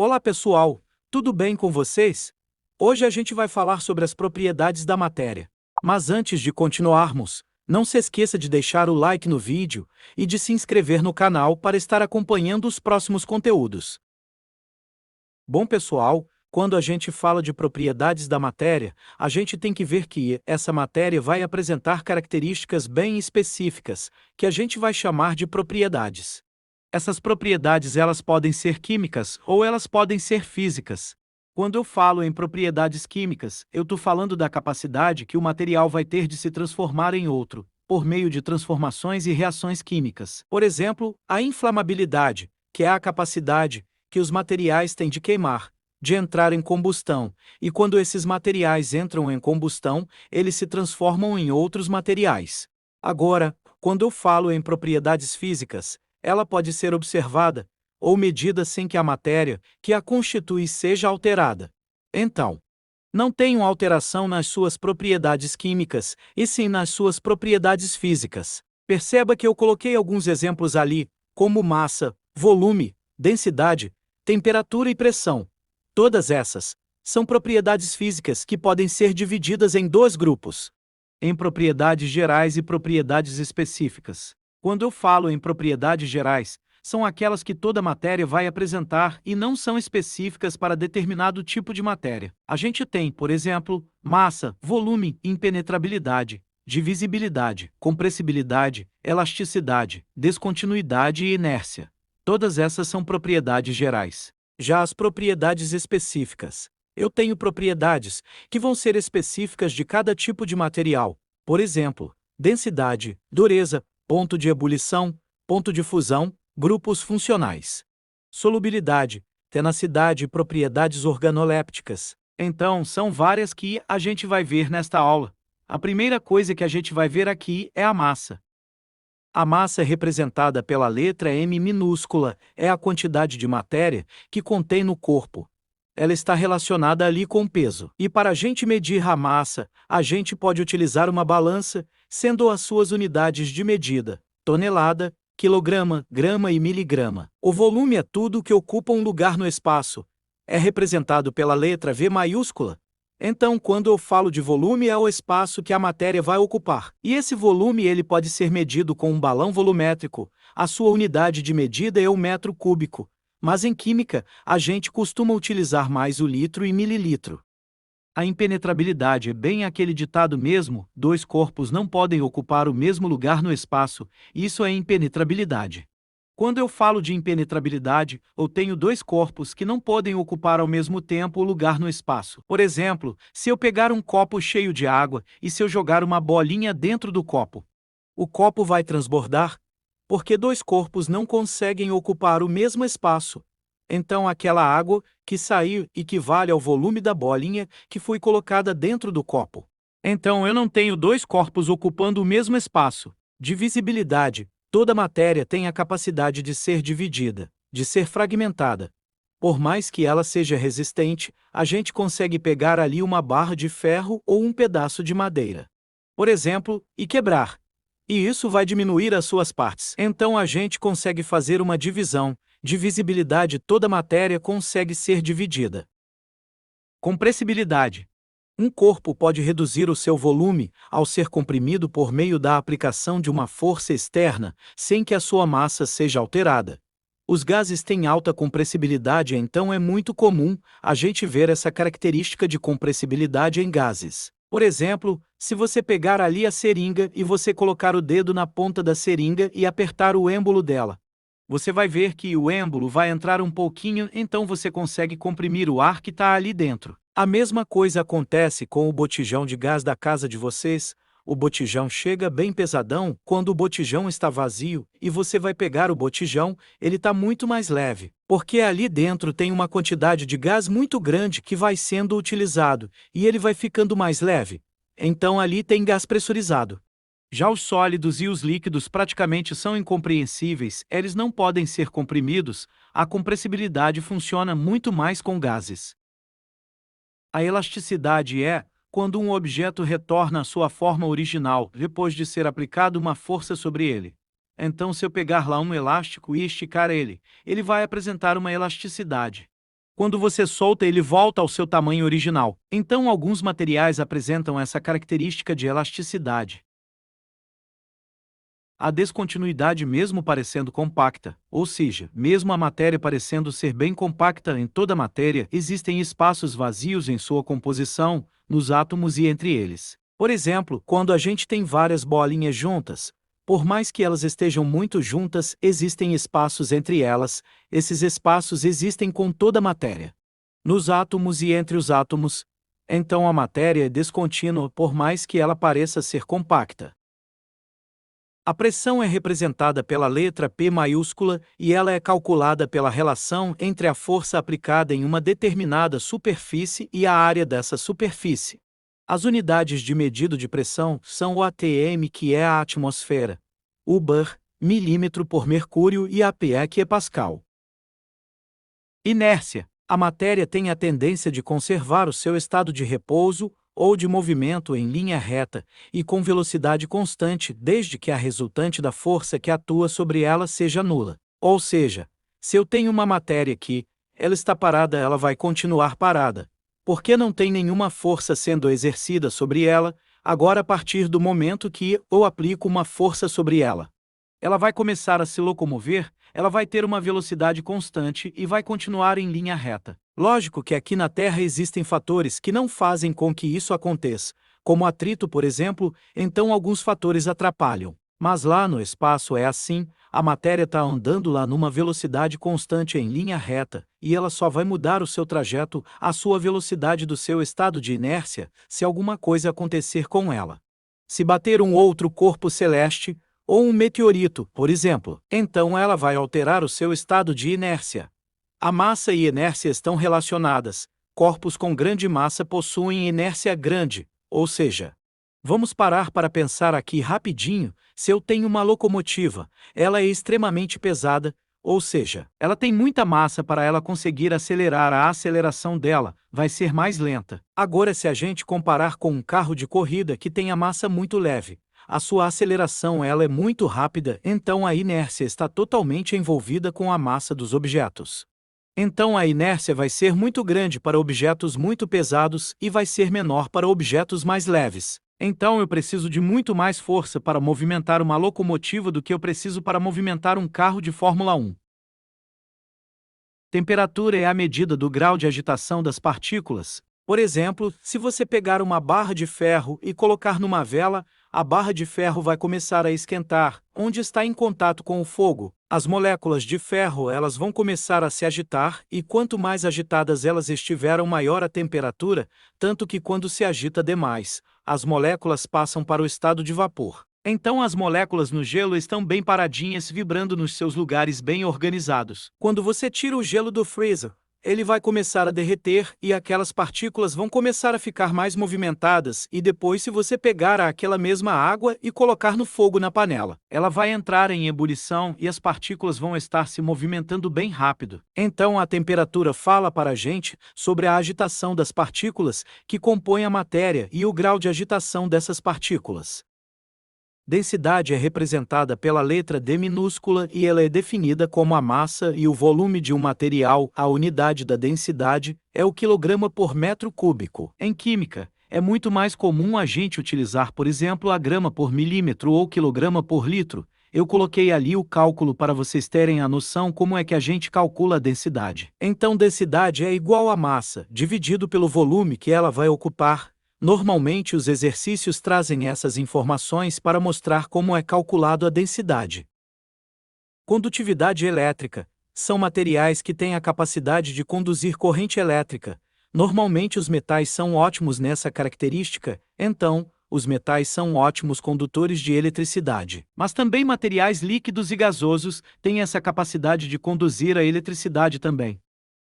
Olá pessoal, tudo bem com vocês? Hoje a gente vai falar sobre as propriedades da matéria. Mas antes de continuarmos, não se esqueça de deixar o like no vídeo e de se inscrever no canal para estar acompanhando os próximos conteúdos. Bom pessoal, quando a gente fala de propriedades da matéria, a gente tem que ver que essa matéria vai apresentar características bem específicas, que a gente vai chamar de propriedades. Essas propriedades elas podem ser químicas ou elas podem ser físicas. Quando eu falo em propriedades químicas, eu estou falando da capacidade que o material vai ter de se transformar em outro, por meio de transformações e reações químicas. Por exemplo, a inflamabilidade, que é a capacidade que os materiais têm de queimar, de entrar em combustão, e quando esses materiais entram em combustão, eles se transformam em outros materiais. Agora, quando eu falo em propriedades físicas, ela pode ser observada ou medida sem que a matéria que a constitui seja alterada. Então, não tem uma alteração nas suas propriedades químicas, e sim nas suas propriedades físicas. Perceba que eu coloquei alguns exemplos ali, como massa, volume, densidade, temperatura e pressão. Todas essas são propriedades físicas que podem ser divididas em dois grupos: em propriedades gerais e propriedades específicas. Quando eu falo em propriedades gerais, são aquelas que toda matéria vai apresentar e não são específicas para determinado tipo de matéria. A gente tem, por exemplo, massa, volume, impenetrabilidade, divisibilidade, compressibilidade, elasticidade, descontinuidade e inércia. Todas essas são propriedades gerais. Já as propriedades específicas. Eu tenho propriedades que vão ser específicas de cada tipo de material. Por exemplo, densidade, dureza, ponto de ebulição, ponto de fusão, grupos funcionais. Solubilidade, tenacidade e propriedades organolépticas. Então, são várias que a gente vai ver nesta aula. A primeira coisa que a gente vai ver aqui é a massa. A massa representada pela letra M minúscula é a quantidade de matéria que contém no corpo. Ela está relacionada ali com o peso. E para a gente medir a massa, a gente pode utilizar uma balança, sendo as suas unidades de medida tonelada, quilograma, grama e miligrama. O volume é tudo que ocupa um lugar no espaço. É representado pela letra V maiúscula. Então, quando eu falo de volume, é o espaço que a matéria vai ocupar. E esse volume ele pode ser medido com um balão volumétrico. A sua unidade de medida é o metro cúbico. Mas em química, a gente costuma utilizar mais o litro e mililitro. A impenetrabilidade é bem aquele ditado mesmo: dois corpos não podem ocupar o mesmo lugar no espaço, isso é impenetrabilidade. Quando eu falo de impenetrabilidade, eu tenho dois corpos que não podem ocupar ao mesmo tempo o lugar no espaço. Por exemplo, se eu pegar um copo cheio de água e se eu jogar uma bolinha dentro do copo, o copo vai transbordar, porque dois corpos não conseguem ocupar o mesmo espaço. Então aquela água que saiu equivale ao volume da bolinha que foi colocada dentro do copo. Então eu não tenho dois corpos ocupando o mesmo espaço. Divisibilidade. Toda matéria tem a capacidade de ser dividida, de ser fragmentada. Por mais que ela seja resistente, a gente consegue pegar ali uma barra de ferro ou um pedaço de madeira, por exemplo, e quebrar. E isso vai diminuir as suas partes. Então a gente consegue fazer uma divisão. Divisibilidade. Toda matéria consegue ser dividida. Compressibilidade. Um corpo pode reduzir o seu volume ao ser comprimido por meio da aplicação de uma força externa, sem que a sua massa seja alterada. Os gases têm alta compressibilidade, então é muito comum a gente ver essa característica de compressibilidade em gases. Por exemplo, se você pegar ali a seringa e você colocar o dedo na ponta da seringa e apertar o êmbolo dela, você vai ver que o êmbolo vai entrar um pouquinho, então você consegue comprimir o ar que está ali dentro. A mesma coisa acontece com o botijão de gás da casa de vocês. O botijão chega bem pesadão quando o botijão está vazio e você vai pegar o botijão, ele está muito mais leve, porque ali dentro tem uma quantidade de gás muito grande que vai sendo utilizado e ele vai ficando mais leve. Então ali tem gás pressurizado. Já os sólidos e os líquidos praticamente são incompreensíveis, eles não podem ser comprimidos, a compressibilidade funciona muito mais com gases. A elasticidade é quando um objeto retorna à sua forma original depois de ser aplicada uma força sobre ele. Então, se eu pegar lá um elástico e esticar ele, ele vai apresentar uma elasticidade. Quando você solta, ele volta ao seu tamanho original. Então, alguns materiais apresentam essa característica de elasticidade. A descontinuidade, mesmo parecendo compacta, ou seja, mesmo a matéria parecendo ser bem compacta em toda a matéria, existem espaços vazios em sua composição, nos átomos e entre eles. Por exemplo, quando a gente tem várias bolinhas juntas, por mais que elas estejam muito juntas, existem espaços entre elas, esses espaços existem com toda a matéria. Nos átomos e entre os átomos, então a matéria é descontínua por mais que ela pareça ser compacta. A pressão é representada pela letra P maiúscula e ela é calculada pela relação entre a força aplicada em uma determinada superfície e a área dessa superfície. As unidades de medida de pressão são o atm, que é a atmosfera, o bar, milímetro por mercúrio, e a PE, que é pascal. Inércia. A matéria tem a tendência de conservar o seu estado de repouso ou de movimento em linha reta e com velocidade constante, desde que a resultante da força que atua sobre ela seja nula. Ou seja, se eu tenho uma matéria que ela está parada, ela vai continuar parada, porque não tem nenhuma força sendo exercida sobre ela. Agora, a partir do momento que eu aplico uma força sobre ela, ela vai começar a se locomover, ela vai ter uma velocidade constante e vai continuar em linha reta. Lógico que aqui na Terra existem fatores que não fazem com que isso aconteça, como atrito, por exemplo, então alguns fatores atrapalham. Mas lá no espaço é assim, a matéria está andando lá numa velocidade constante em linha reta, e ela só vai mudar o seu trajeto, a sua velocidade do seu estado de inércia, se alguma coisa acontecer com ela. Se bater um outro corpo celeste, ou um meteorito, por exemplo, então ela vai alterar o seu estado de inércia. A massa e inércia estão relacionadas. Corpos com grande massa possuem inércia grande, ou seja, vamos parar para pensar aqui rapidinho. Se eu tenho uma locomotiva, ela é extremamente pesada, ou seja, ela tem muita massa para ela conseguir acelerar, a aceleração dela vai ser mais lenta. Agora, se a gente comparar com um carro de corrida que tem a massa muito leve, a sua aceleração ela é muito rápida, então a inércia está totalmente envolvida com a massa dos objetos. Então a inércia vai ser muito grande para objetos muito pesados e vai ser menor para objetos mais leves. Então eu preciso de muito mais força para movimentar uma locomotiva do que eu preciso para movimentar um carro de Fórmula 1. Temperatura é a medida do grau de agitação das partículas. Por exemplo, se você pegar uma barra de ferro e colocar numa vela, a barra de ferro vai começar a esquentar, onde está em contato com o fogo. As moléculas de ferro elas vão começar a se agitar, e quanto mais agitadas elas estiveram, maior a temperatura, tanto que quando se agita demais, as moléculas passam para o estado de vapor. Então as moléculas no gelo estão bem paradinhas, vibrando nos seus lugares bem organizados. Quando você tira o gelo do freezer, ele vai começar a derreter e aquelas partículas vão começar a ficar mais movimentadas, e depois, se você pegar aquela mesma água e colocar no fogo na panela, ela vai entrar em ebulição e as partículas vão estar se movimentando bem rápido. Então a temperatura fala para a gente sobre a agitação das partículas que compõem a matéria e o grau de agitação dessas partículas. Densidade é representada pela letra D minúscula e ela é definida como a massa e o volume de um material. A unidade da densidade é o quilograma por metro cúbico. Em química, é muito mais comum a gente utilizar, por exemplo, a grama por milímetro ou quilograma por litro. Eu coloquei ali o cálculo para vocês terem a noção como é que a gente calcula a densidade. Então, densidade é igual a massa dividido pelo volume que ela vai ocupar. Normalmente os exercícios trazem essas informações para mostrar como é calculado a densidade. Condutividade elétrica. São materiais que têm a capacidade de conduzir corrente elétrica. Normalmente os metais são ótimos nessa característica, então, os metais são ótimos condutores de eletricidade. Mas também materiais líquidos e gasosos têm essa capacidade de conduzir a eletricidade também.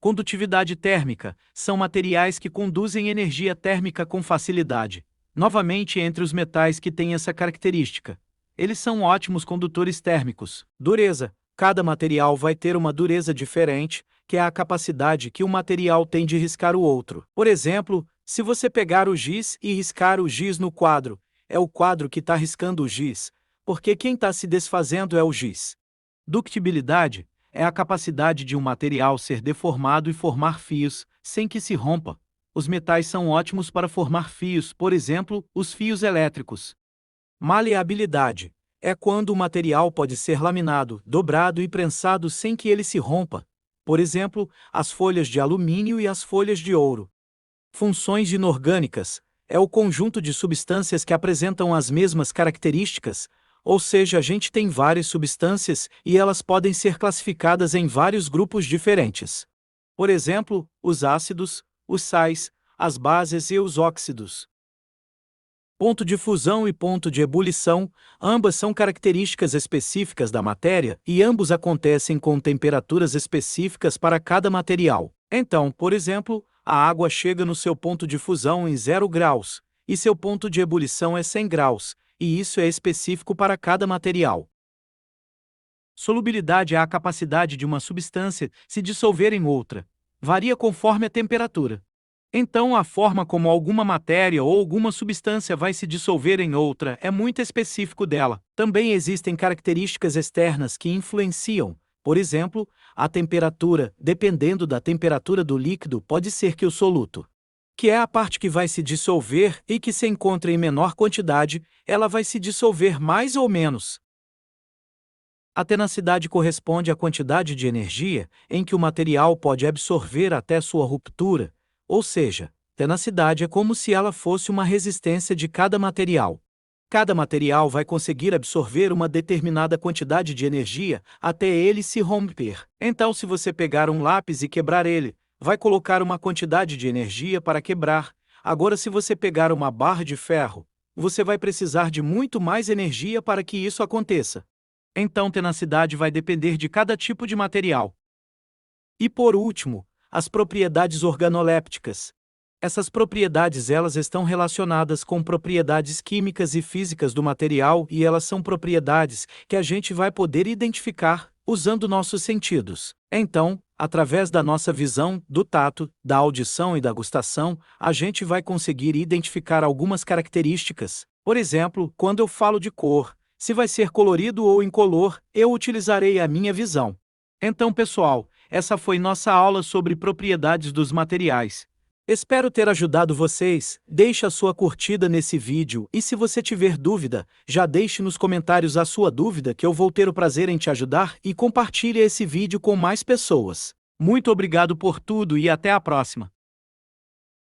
Condutividade térmica. São materiais que conduzem energia térmica com facilidade. Novamente, entre os metais que têm essa característica. Eles são ótimos condutores térmicos. Dureza. Cada material vai ter uma dureza diferente, que é a capacidade que um material tem de riscar o outro. Por exemplo, se você pegar o giz e riscar o giz no quadro, é o quadro que está riscando o giz, porque quem está se desfazendo é o giz. Ductibilidade é a capacidade de um material ser deformado e formar fios, sem que se rompa. Os metais são ótimos para formar fios, por exemplo, os fios elétricos. Maleabilidade é quando o material pode ser laminado, dobrado e prensado sem que ele se rompa. Por exemplo, as folhas de alumínio e as folhas de ouro. Funções inorgânicas é o conjunto de substâncias que apresentam as mesmas características, ou seja, a gente tem várias substâncias e elas podem ser classificadas em vários grupos diferentes. Por exemplo, os ácidos, os sais, as bases e os óxidos. Ponto de fusão e ponto de ebulição, ambas são características específicas da matéria e ambos acontecem com temperaturas específicas para cada material. Então, por exemplo, a água chega no seu ponto de fusão em 0 graus, e seu ponto de ebulição é 100 graus, e isso é específico para cada material. Solubilidade é a capacidade de uma substância se dissolver em outra. Varia conforme a temperatura. Então, a forma como alguma matéria ou alguma substância vai se dissolver em outra é muito específico dela. Também existem características externas que influenciam. Por exemplo, a temperatura, dependendo da temperatura do líquido, pode ser que o soluto, que é a parte que vai se dissolver e que se encontra em menor quantidade, ela vai se dissolver mais ou menos. A tenacidade corresponde à quantidade de energia em que o material pode absorver até sua ruptura, ou seja, tenacidade é como se ela fosse uma resistência de cada material. Cada material vai conseguir absorver uma determinada quantidade de energia até ele se romper. Então, se você pegar um lápis e quebrar ele, vai colocar uma quantidade de energia para quebrar. Agora, se você pegar uma barra de ferro, você vai precisar de muito mais energia para que isso aconteça. Então, tenacidade vai depender de cada tipo de material. E por último, as propriedades organolépticas. Essas propriedades elas estão relacionadas com propriedades químicas e físicas do material e elas são propriedades que a gente vai poder identificar usando nossos sentidos. Então, através da nossa visão, do tato, da audição e da gustação, a gente vai conseguir identificar algumas características. Por exemplo, quando eu falo de cor, se vai ser colorido ou incolor, eu utilizarei a minha visão. Então, pessoal, essa foi nossa aula sobre propriedades dos materiais. Espero ter ajudado vocês. Deixe a sua curtida nesse vídeo e se você tiver dúvida, já deixe nos comentários a sua dúvida que eu vou ter o prazer em te ajudar e compartilhe esse vídeo com mais pessoas. Muito obrigado por tudo e até a próxima.